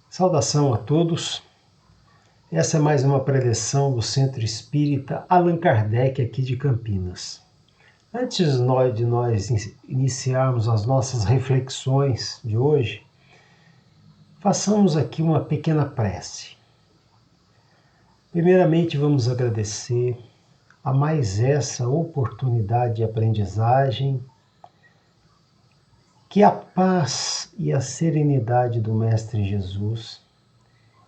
Saudação a todos. Essa é mais uma preleção do Centro Espírita Allan Kardec aqui de Campinas. Antes de nós iniciarmos as nossas reflexões de hoje, façamos aqui uma pequena prece. Primeiramente, vamos agradecer a mais essa oportunidade de aprendizagem, que a paz e a serenidade do Mestre Jesus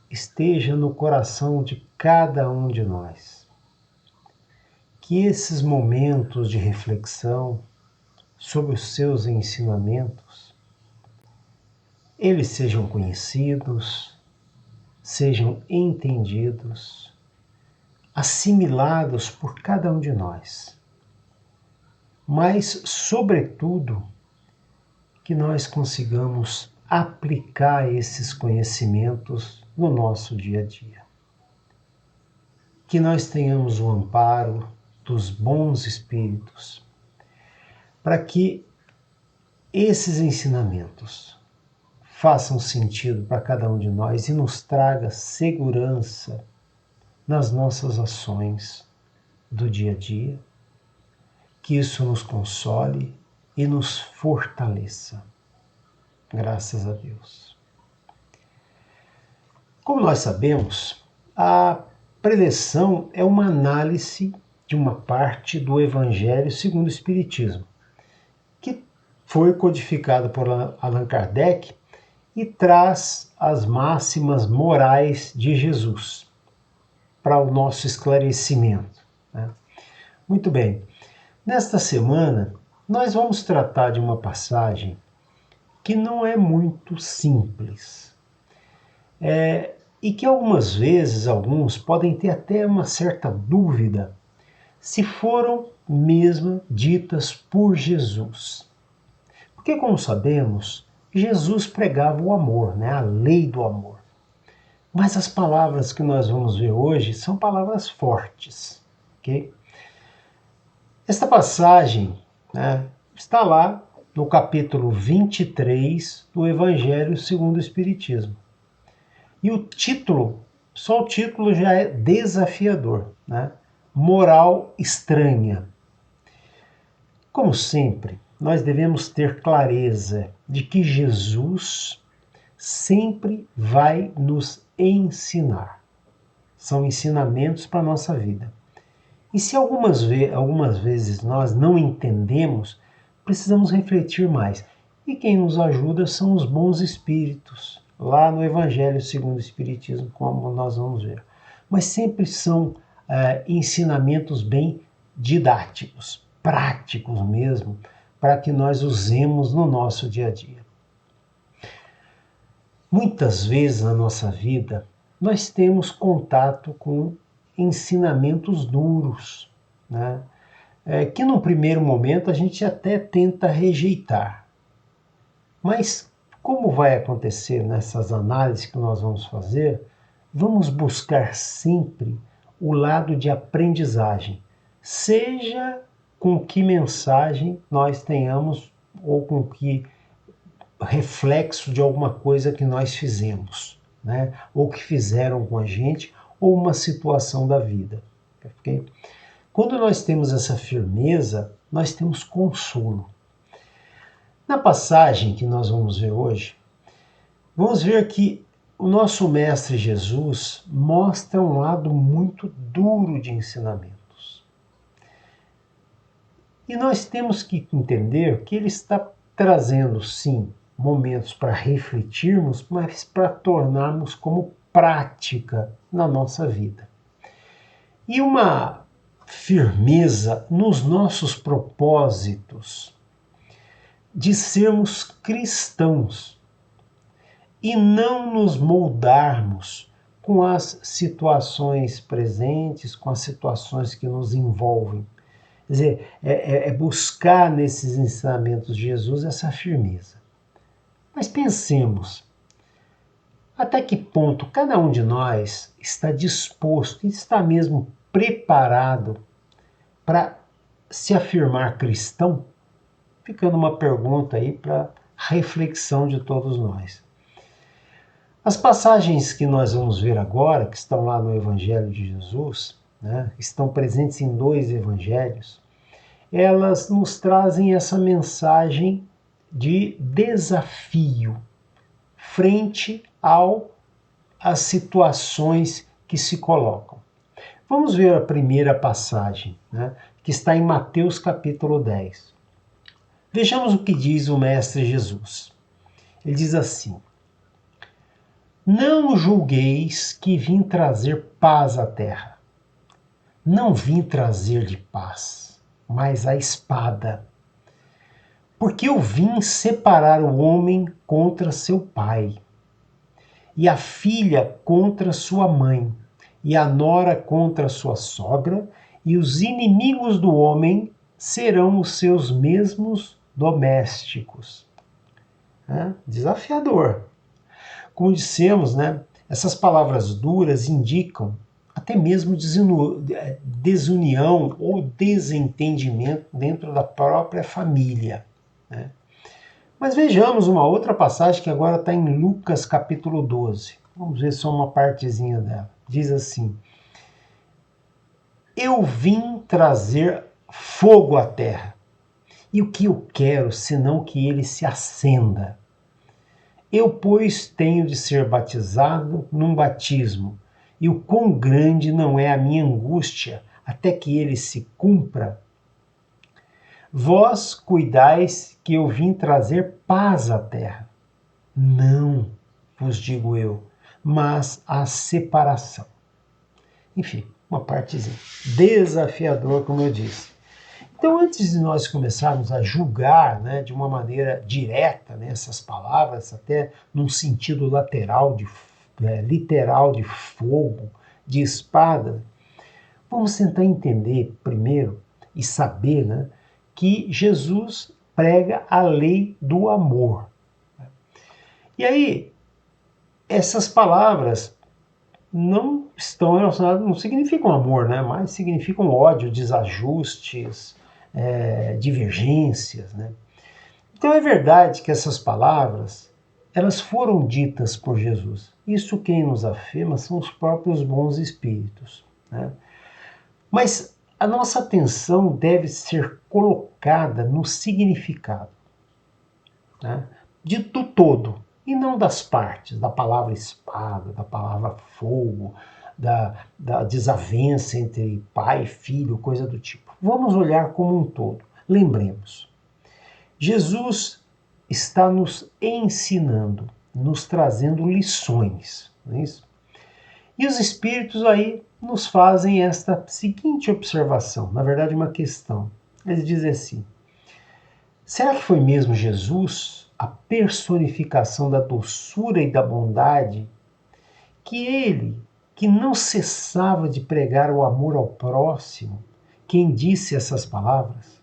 esteja no coração de cada um de nós. Que esses momentos de reflexão sobre os seus ensinamentos, eles sejam conhecidos, sejam entendidos, assimilados por cada um de nós. Mas, sobretudo, que nós consigamos aplicar esses conhecimentos no nosso dia a dia. Que nós tenhamos o amparo dos bons espíritos, para que esses ensinamentos façam sentido para cada um de nós e nos traga segurança nas nossas ações do dia a dia, que isso nos console e nos fortaleça. Graças a Deus. Como nós sabemos, a preleção é uma análise de uma parte do Evangelho segundo o Espiritismo, que foi codificado por Allan Kardec e traz as máximas morais de Jesus para o nosso esclarecimento, né? Muito bem, nesta semana nós vamos tratar de uma passagem que não é muito simples. E que algumas vezes alguns podem ter até uma certa dúvida se foram mesmo ditas por Jesus. Porque, como sabemos, Jesus pregava o amor, né? A lei do amor. Mas as palavras que nós vamos ver hoje são palavras fortes, ok? Esta passagem, né, está lá no capítulo 23 do Evangelho segundo o Espiritismo. E o título, só o título já é desafiador, né? Moral estranha. Como sempre, nós devemos ter clareza de que Jesus sempre vai nos ensinar. São ensinamentos para a nossa vida. E se algumas vezes nós não entendemos, precisamos refletir mais. E quem nos ajuda são os bons espíritos, lá no Evangelho segundo o Espiritismo, como nós vamos ver. Mas sempre são ensinamentos bem didáticos, práticos mesmo, para que nós usemos no nosso dia a dia. Muitas vezes na nossa vida, nós temos contato com ensinamentos duros, né? Que no primeiro momento a gente até tenta rejeitar. Mas como vai acontecer nessas análises que nós vamos fazer, vamos buscar sempre o lado de aprendizagem, seja com que mensagem nós tenhamos ou com que reflexo de alguma coisa que nós fizemos, né? Ou que fizeram com a gente, ou uma situação da vida. Okay? Quando nós temos essa firmeza, nós temos consolo. Na passagem que nós vamos ver hoje, vamos ver que o nosso Mestre Jesus mostra um lado muito duro de ensinamentos. E nós temos que entender que ele está trazendo, sim, momentos para refletirmos, mas para tornarmos como prática na nossa vida. E uma firmeza nos nossos propósitos de sermos cristãos e não nos moldarmos com as situações presentes, com as situações que nos envolvem. Quer dizer, é buscar nesses ensinamentos de Jesus essa firmeza. Mas pensemos, até que ponto cada um de nós está disposto e está mesmo preparado para se afirmar cristão? Ficando uma pergunta aí para reflexão de todos nós. As passagens que nós vamos ver agora, que estão lá no Evangelho de Jesus, né, estão presentes em 2 evangelhos, elas nos trazem essa mensagem de desafio frente às situações que se colocam. Vamos ver a primeira passagem, né, que está em Mateus capítulo 10. Vejamos o que diz o Mestre Jesus. Ele diz assim: não julgueis que vim trazer paz à terra. Não vim trazer-lhe paz, mas a espada. Porque eu vim separar o homem contra seu pai, e a filha contra sua mãe, e a nora contra sua sogra, e os inimigos do homem serão os seus mesmos domésticos. Desafiador. Como dissemos, né, essas palavras duras indicam até mesmo desunião ou desentendimento dentro da própria família. Né? Mas vejamos uma outra passagem que agora está em Lucas capítulo 12. Vamos ver só uma partezinha dela. Diz assim: eu vim trazer fogo à terra, e o que eu quero senão que ele se acenda? Eu, pois, tenho de ser batizado num batismo, e o quão grande não é a minha angústia até que ele se cumpra? Vós cuidais que eu vim trazer paz à terra. Não, vos digo eu, mas a separação. Enfim, uma partezinha. Desafiador, como eu disse. Então, antes de nós começarmos a julgar, né, de uma maneira direta, né, essas palavras, até num sentido literal de fogo, de espada, vamos tentar entender primeiro e saber, né, que Jesus prega a lei do amor. E aí, essas palavras não estão relacionadas, não significam amor, né, mas significam ódio, desajustes, divergências, né? Então é verdade que essas palavras elas foram ditas por Jesus. Isso quem nos afirma são os próprios bons espíritos, né? Mas a nossa atenção deve ser colocada no significado, né, do todo e não das partes, da palavra espada, da palavra fogo, da desavença entre pai e filho, coisa do tipo. Vamos olhar como um todo. Lembremos, Jesus está nos ensinando, nos trazendo lições, não é isso? E os espíritos aí nos fazem esta seguinte observação, na verdade uma questão. Eles dizem assim: será que foi mesmo Jesus, a personificação da doçura e da bondade, que ele, que não cessava de pregar o amor ao próximo, quem disse essas palavras?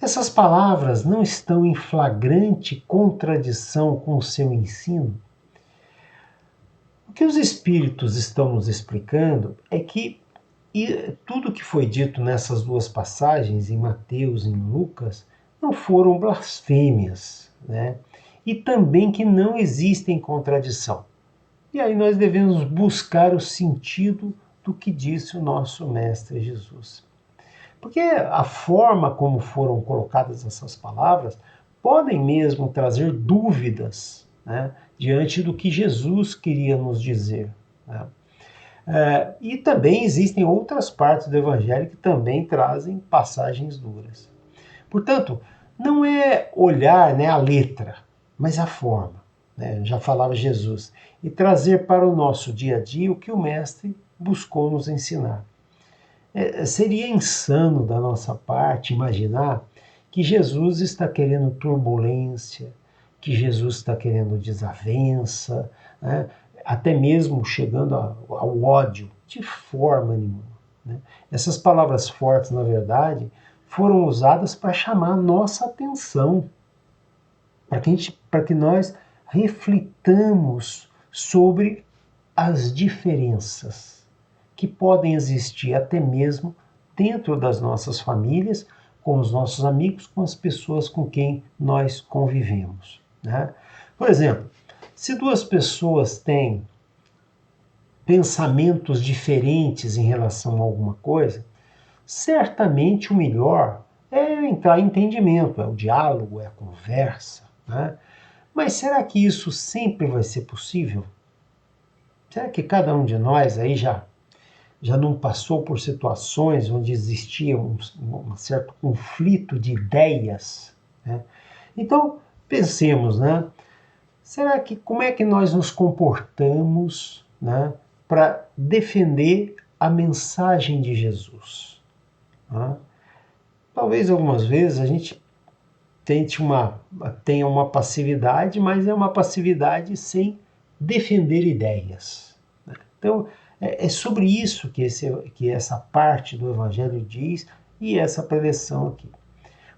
Essas palavras não estão em flagrante contradição com o seu ensino? O que os espíritos estão nos explicando é que tudo que foi dito nessas duas passagens, em Mateus e em Lucas, não foram blasfêmias, né? E também que não existem contradição. E aí nós devemos buscar o sentido do que disse o nosso Mestre Jesus. Porque a forma como foram colocadas essas palavras podem mesmo trazer dúvidas, né, diante do que Jesus queria nos dizer, né? E também existem outras partes do Evangelho que também trazem passagens duras. Portanto, não é olhar, né, a letra, mas a forma, né, já falava Jesus, e trazer para o nosso dia a dia o que o Mestre buscou nos ensinar. Seria insano da nossa parte imaginar que Jesus está querendo turbulência, que Jesus está querendo desavença, né, até mesmo chegando ao ódio, de forma nenhuma, né? Essas palavras fortes, na verdade, foram usadas para chamar a nossa atenção, para que nós reflitamos sobre as diferenças que podem existir até mesmo dentro das nossas famílias, com os nossos amigos, com as pessoas com quem nós convivemos, né? Por exemplo, Se duas pessoas têm pensamentos diferentes em relação a alguma coisa, certamente o melhor é entrar em entendimento, é o diálogo, é a conversa, né? Mas será que isso sempre vai ser possível? Será que cada um de nós aí já não passou por situações onde existia um certo conflito de ideias, né? Então, pensemos, né? Como é que nós nos comportamos, né, para defender a mensagem de Jesus, né? Talvez algumas vezes a gente tenha uma passividade, mas é uma passividade sem defender ideias, né? Então, é sobre isso que essa parte do Evangelho diz e essa preleção aqui.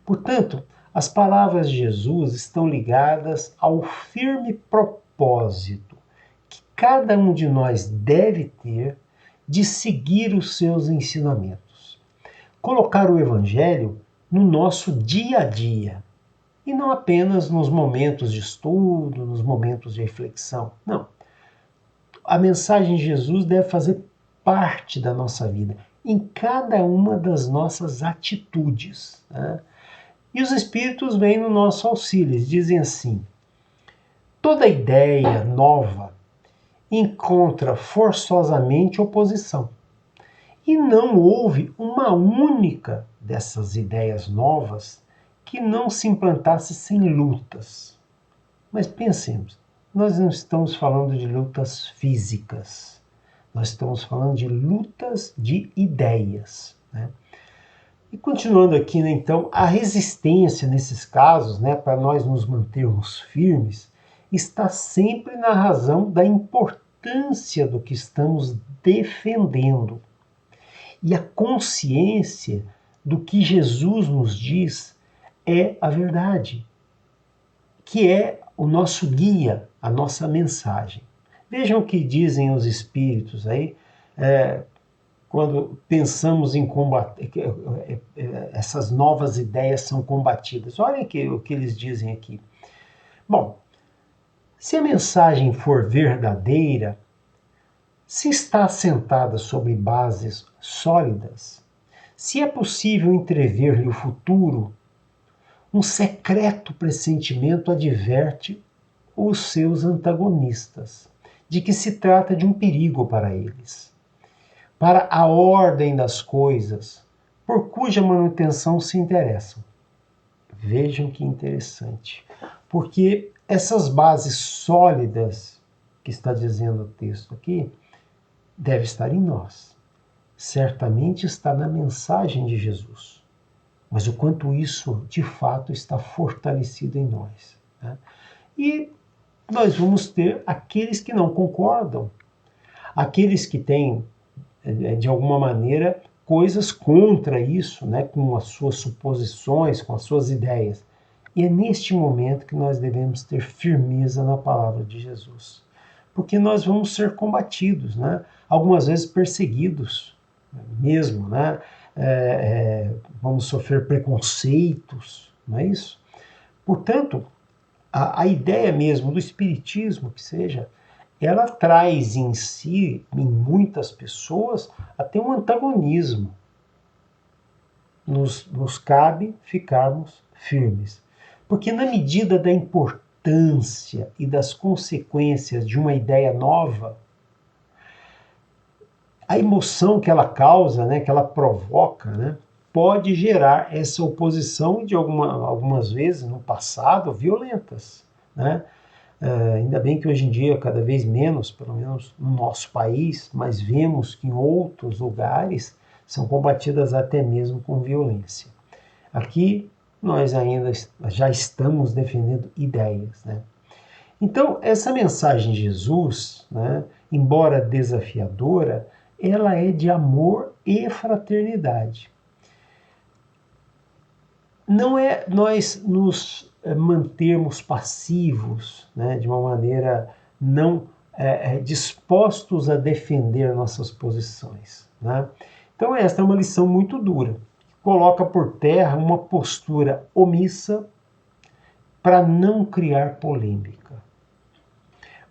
Portanto, as palavras de Jesus estão ligadas ao firme propósito que cada um de nós deve ter de seguir os seus ensinamentos. Colocar o Evangelho no nosso dia a dia, e não apenas nos momentos de estudo, nos momentos de reflexão. Não. A mensagem de Jesus deve fazer parte da nossa vida, em cada uma das nossas atitudes, né? E os Espíritos vêm no nosso auxílio, eles dizem assim: toda ideia nova encontra forçosamente oposição. E não houve uma única dessas ideias novas que não se implantasse sem lutas. Mas pensemos, nós não estamos falando de lutas físicas, nós estamos falando de lutas de ideias, né? E continuando aqui, né, então, a resistência nesses casos, né, para nós nos mantermos firmes, está sempre na razão da importância do que estamos defendendo. E a consciência do que Jesus nos diz é a verdade, que é o nosso guia, a nossa mensagem. Vejam o que dizem os espíritos aí, quando pensamos em combater, essas novas ideias são combatidas. Olhem o que eles dizem aqui. Bom, se a mensagem for verdadeira, se está assentada sobre bases sólidas, se é possível entrever-lhe o futuro, um secreto pressentimento adverte os seus antagonistas de que se trata de um perigo para eles, para a ordem das coisas, por cuja manutenção se interessam. Vejam que interessante, porque essas bases sólidas que está dizendo o texto aqui, deve estar em nós. Certamente está na mensagem de Jesus, mas o quanto isso de fato está fortalecido em nós, né? E nós vamos ter aqueles que não concordam, aqueles que têm, de alguma maneira, coisas contra isso, né, com as suas suposições, com as suas ideias. E é neste momento que nós devemos ter firmeza na palavra de Jesus, porque nós vamos ser combatidos, né? Algumas vezes perseguidos mesmo, né? Vamos sofrer preconceitos, não é isso? Portanto, a ideia mesmo do Espiritismo, que seja, ela traz em si, em muitas pessoas, até um antagonismo. Nos cabe ficarmos firmes. Porque na medida da importância e das consequências de uma ideia nova, a emoção que ela causa, né, que ela provoca, né, pode gerar essa oposição de algumas vezes no passado violentas, né? Ainda bem que hoje em dia cada vez menos, pelo menos no nosso país, mas vemos que em outros lugares são combatidas até mesmo com violência. Aqui nós ainda já estamos defendendo ideias, né? Então essa mensagem de Jesus, né, embora desafiadora, ela é de amor e fraternidade. Não é nós nos mantermos passivos, né, de uma maneira não dispostos a defender nossas posições, né? Então esta é uma lição muito dura, que coloca por terra uma postura omissa para não criar polêmica.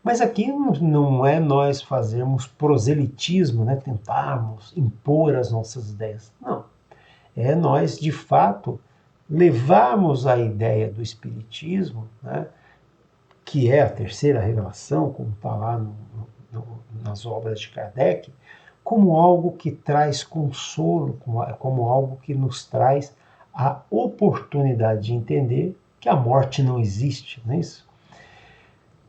Mas aqui não é nós fazermos proselitismo, né? Tentarmos impor as nossas ideias. Não. É nós, de fato, levarmos a ideia do Espiritismo, né? Que é a terceira revelação, como está lá nas obras de Kardec, como algo que traz consolo, como algo que nos traz a oportunidade de entender que a morte não existe, não é isso?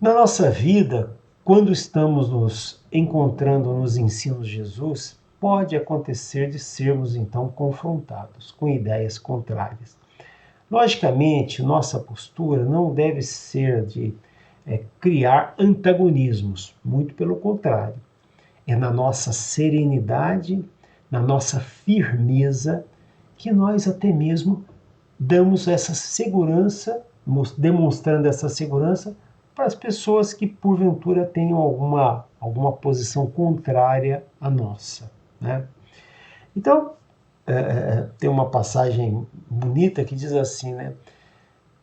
Na nossa vida, quando estamos nos encontrando nos ensinos de Jesus, pode acontecer de sermos então confrontados com ideias contrárias. Logicamente, nossa postura não deve ser de criar antagonismos, muito pelo contrário. É na nossa serenidade, na nossa firmeza, que nós até mesmo damos essa segurança, demonstrando essa segurança para as pessoas que porventura tenham alguma posição contrária à nossa, né? Então, tem uma passagem bonita que diz assim, né?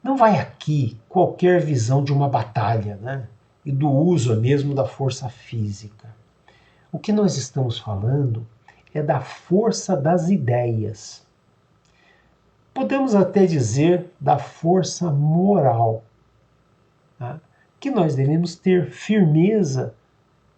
Não vai aqui qualquer visão de uma batalha, né? E do uso mesmo da força física. O que nós estamos falando é da força das ideias. Podemos até dizer da força moral, tá? Que nós devemos ter firmeza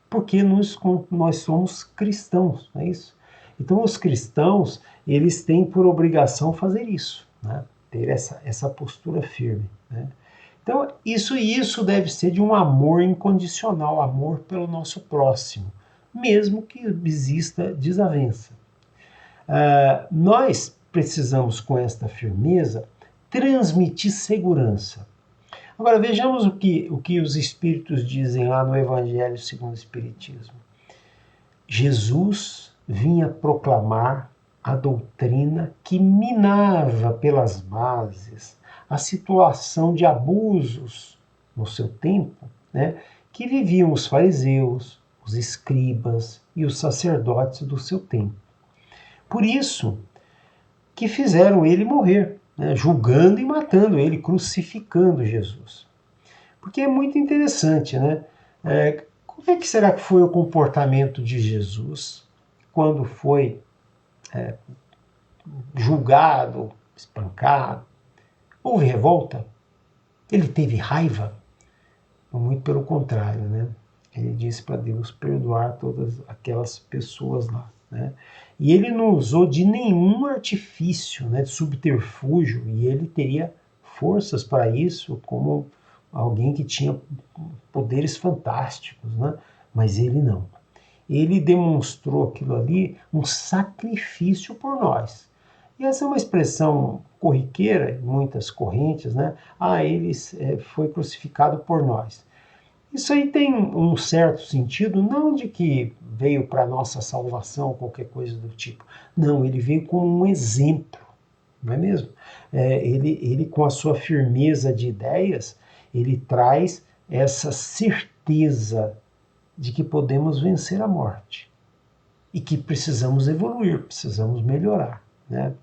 porque nós somos cristãos, não é isso? Então os cristãos, eles têm por obrigação fazer isso, né? Ter essa postura firme, né? Então isso deve ser de um amor incondicional, amor pelo nosso próximo, mesmo que exista desavença. Nós precisamos, com esta firmeza, transmitir segurança. Agora vejamos o que os Espíritos dizem lá no Evangelho segundo o Espiritismo. Jesus vinha proclamar a doutrina que minava pelas bases a situação de abusos no seu tempo, né, que viviam os fariseus, os escribas e os sacerdotes do seu tempo. Por isso que fizeram ele morrer, né, julgando e matando ele, crucificando Jesus. Porque é muito interessante, né? Como é que será que foi o comportamento de Jesus quando foi julgado, espancado? Houve revolta? Ele teve raiva? Muito pelo contrário, né? Ele disse para Deus perdoar todas aquelas pessoas lá, né? E ele não usou de nenhum artifício, né, de subterfúgio, e ele teria forças para isso, como alguém que tinha poderes fantásticos, né? Mas ele não. Ele demonstrou aquilo ali, um sacrifício por nós. E essa é uma expressão corriqueira em muitas correntes, né? Ele foi crucificado por nós. Isso aí tem um certo sentido, não de que veio para nossa salvação, qualquer coisa do tipo. Não, ele veio como um exemplo, não é mesmo? Ele, com a sua firmeza de ideias, ele traz essa certeza de que podemos vencer a morte e que precisamos evoluir, precisamos melhorar, né?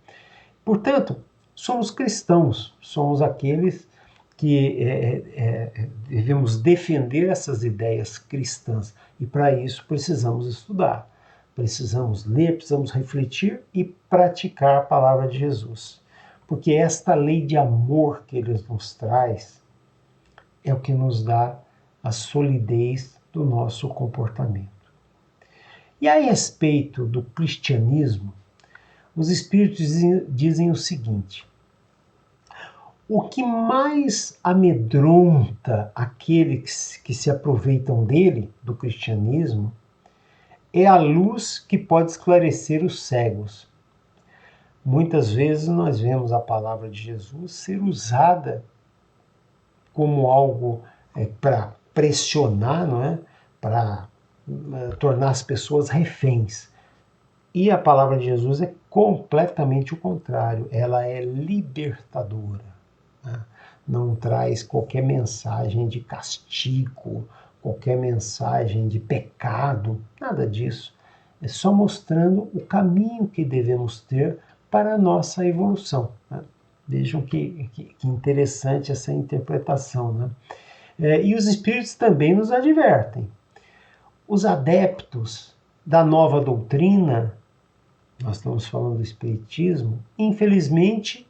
Portanto, somos cristãos, somos aqueles que devemos defender essas ideias cristãs e para isso precisamos estudar, precisamos ler, precisamos refletir e praticar a palavra de Jesus, porque esta lei de amor que ele nos traz é o que nos dá a solidez do nosso comportamento. E a respeito do cristianismo, os espíritos dizem o seguinte: o que mais amedronta aqueles que se aproveitam dele, do cristianismo, é a luz que pode esclarecer os cegos. Muitas vezes nós vemos a palavra de Jesus ser usada como algo para pressionar, não é? Para tornar as pessoas reféns. E a palavra de Jesus é completamente o contrário, ela é libertadora, né? Não traz qualquer mensagem de castigo, qualquer mensagem de pecado, nada disso. É só mostrando o caminho que devemos ter para a nossa evolução, né? Vejam que interessante essa interpretação, né? E os espíritos também nos advertem. Os adeptos da nova doutrina, nós estamos falando do espiritismo, infelizmente,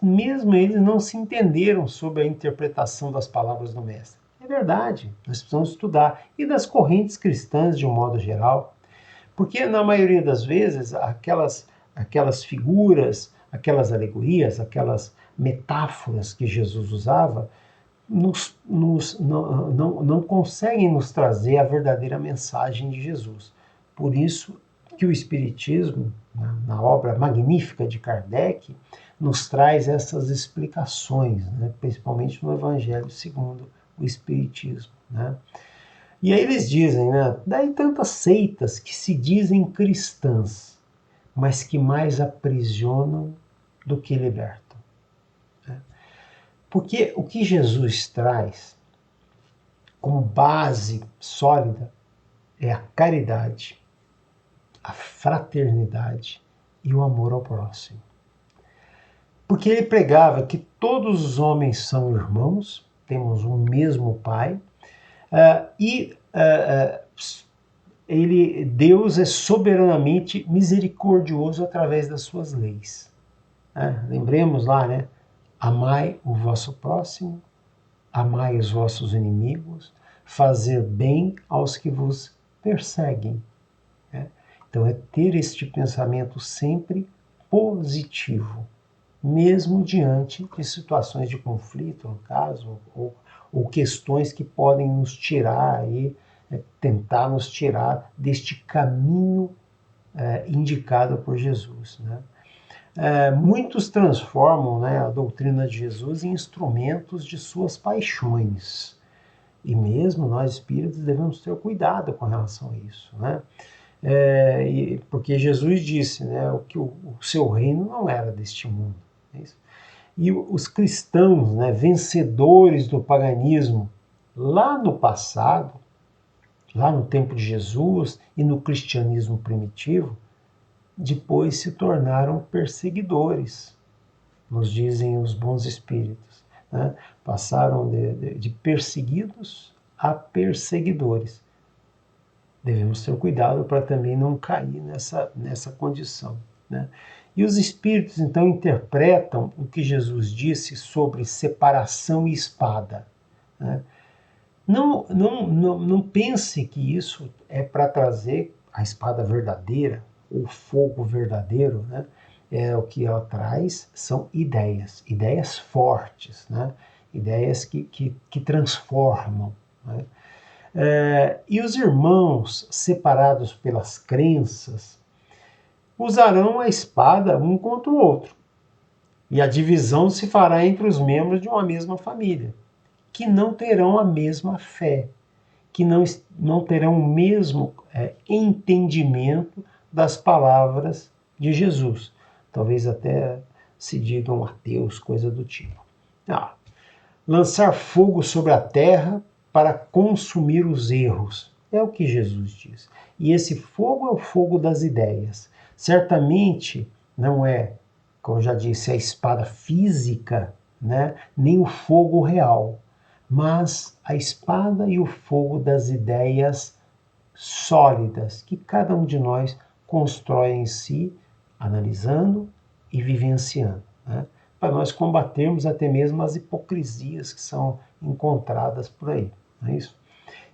mesmo eles não se entenderam sobre a interpretação das palavras do mestre. É verdade, nós precisamos estudar. E das correntes cristãs de um modo geral. Porque na maioria das vezes, aquelas figuras, aquelas alegorias, aquelas metáforas que Jesus usava, não conseguem nos trazer a verdadeira mensagem de Jesus. Por isso que o Espiritismo, na obra magnífica de Kardec, nos traz essas explicações, né? Principalmente no Evangelho segundo o Espiritismo. Né? E aí eles dizem, né? Daí tantas seitas que se dizem cristãs, mas que mais aprisionam do que libertam. Né? Porque o que Jesus traz como base sólida é a caridade, a fraternidade e o amor ao próximo. Porque ele pregava que todos os homens são irmãos, temos um mesmo Pai, Deus é soberanamente misericordioso através das suas leis. Lembremos lá, né? Amai o vosso próximo, amai os vossos inimigos, fazer bem aos que vos perseguem. Né? Então é ter este pensamento sempre positivo, mesmo diante de situações de conflito, no caso, ou questões que podem nos tirar aí, tentar nos tirar deste caminho indicado por Jesus. Né? Muitos transformam, né, a doutrina de Jesus em instrumentos de suas paixões. E mesmo nós espíritos devemos ter cuidado com relação a isso. Né? Porque Jesus disse, né, que o seu reino não era deste mundo. É isso? E os cristãos, né, vencedores do paganismo, lá no passado, lá no tempo de Jesus e no cristianismo primitivo, depois se tornaram perseguidores, nos dizem os bons espíritos. Né? Passaram de perseguidos a perseguidores. Devemos ter cuidado para também não cair nessa condição. Né? E os espíritos, então, interpretam o que Jesus disse sobre separação e espada. Né? Não pense que isso é para trazer a espada verdadeira, o fogo verdadeiro. Né? O que ela traz são ideias fortes, né? Ideias que transformam. Né? E os irmãos separados pelas crenças usarão a espada um contra o outro. E a divisão se fará entre os membros de uma mesma família, que não terão a mesma fé, que não terão o mesmo entendimento das palavras de Jesus. Talvez até se digam ateus, coisa do tipo. Lançar fogo sobre a terra para consumir os erros. É o que Jesus diz. E esse fogo é o fogo das ideias. Certamente não é, como eu já disse, a espada física, né? Nem o fogo real, mas a espada e o fogo das ideias sólidas que cada um de nós constrói em si, analisando e vivenciando. Né? Para nós combatermos até mesmo as hipocrisias que são encontradas por aí. Não é isso?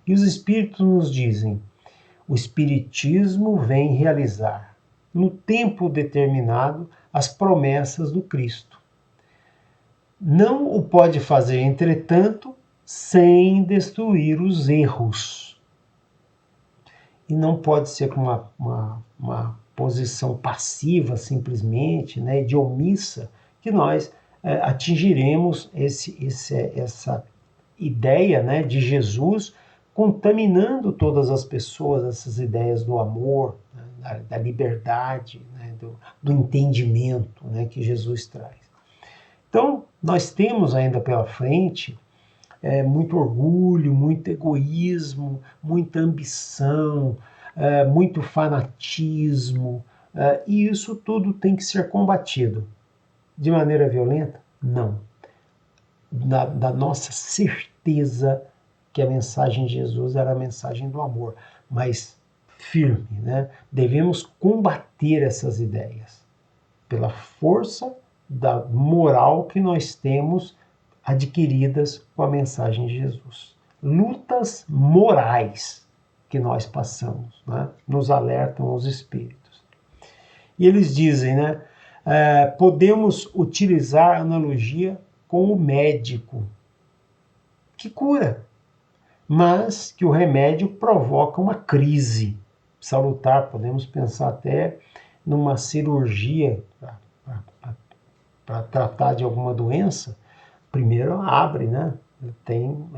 E os espíritos nos dizem: o espiritismo vem realizar, no tempo determinado, as promessas do Cristo. Não o pode fazer, entretanto, sem destruir os erros. E não pode ser com uma posição passiva, simplesmente, né, de omissa, que nós atingiremos essa ideia, né, de Jesus contaminando todas as pessoas, essas ideias do amor, né, da liberdade, né, do entendimento, né, que Jesus traz. Então, nós temos ainda pela frente muito orgulho, muito egoísmo, muita ambição, muito fanatismo, e isso tudo tem que ser combatido. De maneira violenta? Não. da nossa certeza que a mensagem de Jesus era a mensagem do amor, mas firme, né? Devemos combater essas ideias pela força da moral que nós temos adquiridas com a mensagem de Jesus. Lutas morais que nós passamos, né? Nos alertam os espíritos. E eles dizem, né? Podemos utilizar a analogia com o médico que cura, mas que o remédio provoca uma crise salutar. Podemos pensar até numa cirurgia para tratar de alguma doença. Primeiro abre, né? Tem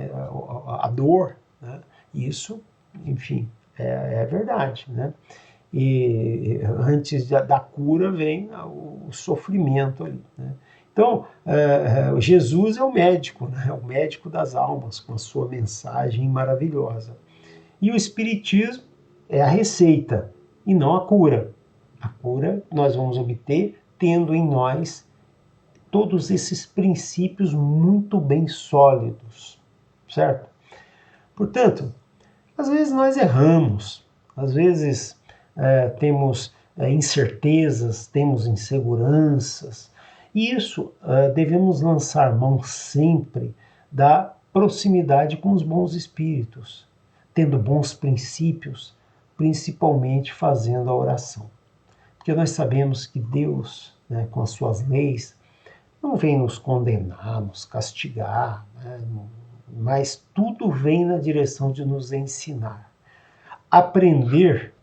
a dor, né? Isso, enfim, é verdade, né? E antes da cura vem o sofrimento ali, né? Então, Jesus é o médico, né? É o médico das almas, com a sua mensagem maravilhosa. E o Espiritismo é a receita e não a cura. A cura nós vamos obter tendo em nós todos esses princípios muito bem sólidos, certo? Portanto, às vezes nós erramos, às vezes temos incertezas, temos inseguranças. E isso devemos lançar mão sempre da proximidade com os bons espíritos, tendo bons princípios, principalmente fazendo a oração. Porque nós sabemos que Deus, né, com as suas leis, não vem nos condenar, nos castigar, né, mas tudo vem na direção de nos ensinar. Aprender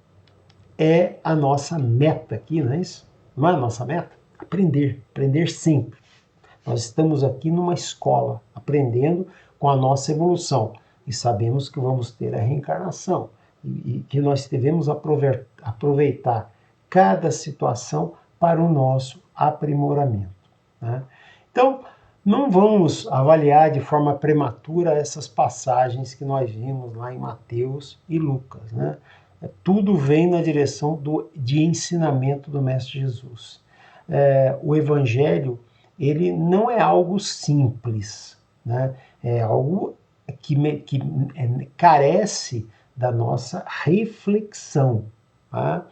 é a nossa meta aqui, não é isso? Não é a nossa meta? Aprender sempre. Nós estamos aqui numa escola, aprendendo com a nossa evolução. E sabemos que vamos ter a reencarnação. E que nós devemos aproveitar cada situação para o nosso aprimoramento, né? Então, não vamos avaliar de forma prematura essas passagens que nós vimos lá em Mateus e Lucas, né? Tudo vem na direção de ensinamento do Mestre Jesus. O Evangelho, ele não é algo simples, né? É algo que carece da nossa reflexão, tá?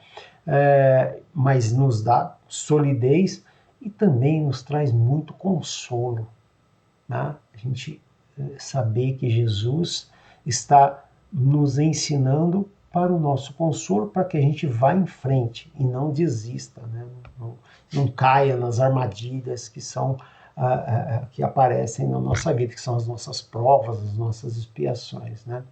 Mas nos dá solidez e também nos traz muito consolo, né? A gente saber que Jesus está nos ensinando para o nosso consolo, para que a gente vá em frente e não desista, né? Não caia nas armadilhas que são que aparecem na nossa vida, que são as nossas provas, as nossas expiações, né?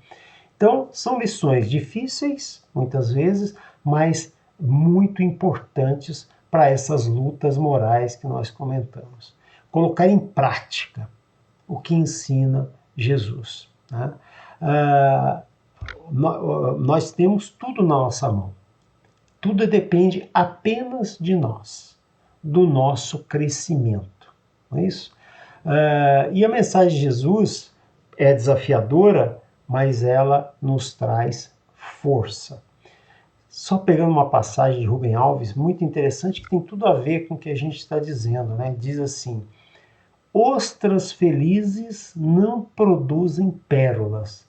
Então, são lições difíceis, muitas vezes, mas muito importantes para essas lutas morais que nós comentamos. Colocar em prática o que ensina Jesus, né? Nós temos tudo na nossa mão. Tudo depende apenas de nós, do nosso crescimento, não é isso? E a mensagem de Jesus é desafiadora, mas ela nos traz força. Só pegando uma passagem de Rubem Alves, muito interessante, que tem tudo a ver com o que a gente está dizendo, né? Diz assim: ostras felizes não produzem pérolas.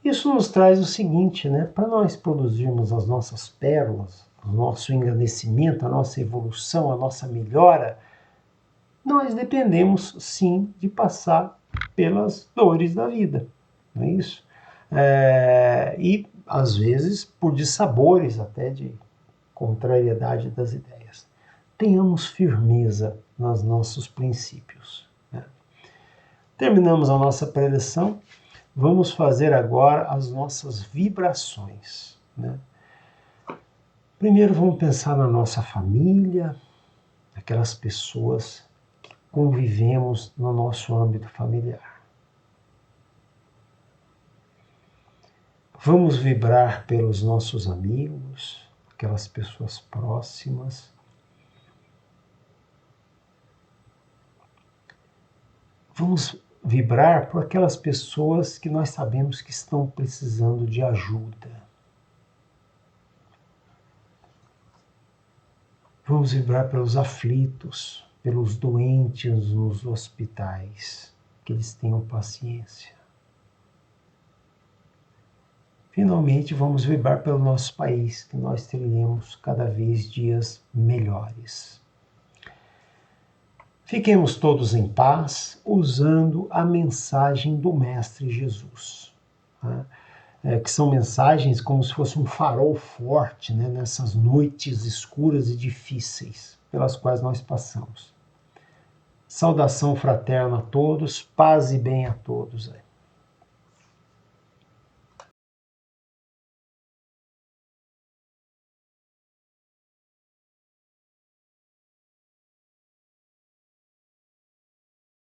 Isso nos traz o seguinte, né? Para nós produzirmos as nossas pérolas, o nosso engrandecimento, a nossa evolução, a nossa melhora, nós dependemos sim de passar pelas dores da vida, não é isso? E às vezes por dissabores até de contrariedade das ideias. Tenhamos firmeza nos nossos princípios, né? Terminamos a nossa preleção. Vamos fazer agora as nossas vibrações, né? Primeiro vamos pensar na nossa família, aquelas pessoas que convivemos no nosso âmbito familiar. Vamos vibrar pelos nossos amigos, aquelas pessoas próximas. Vamos vibrar por aquelas pessoas que nós sabemos que estão precisando de ajuda. Vamos vibrar pelos aflitos, pelos doentes nos hospitais. que eles tenham paciência. Finalmente, vamos vibrar pelo nosso país, que nós teremos cada vez dias melhores. Fiquemos todos em paz, usando a mensagem do Mestre Jesus, né? Que são mensagens como se fosse um farol forte, né, nessas noites escuras e difíceis pelas quais nós passamos. Saudação fraterna a todos, paz e bem a todos.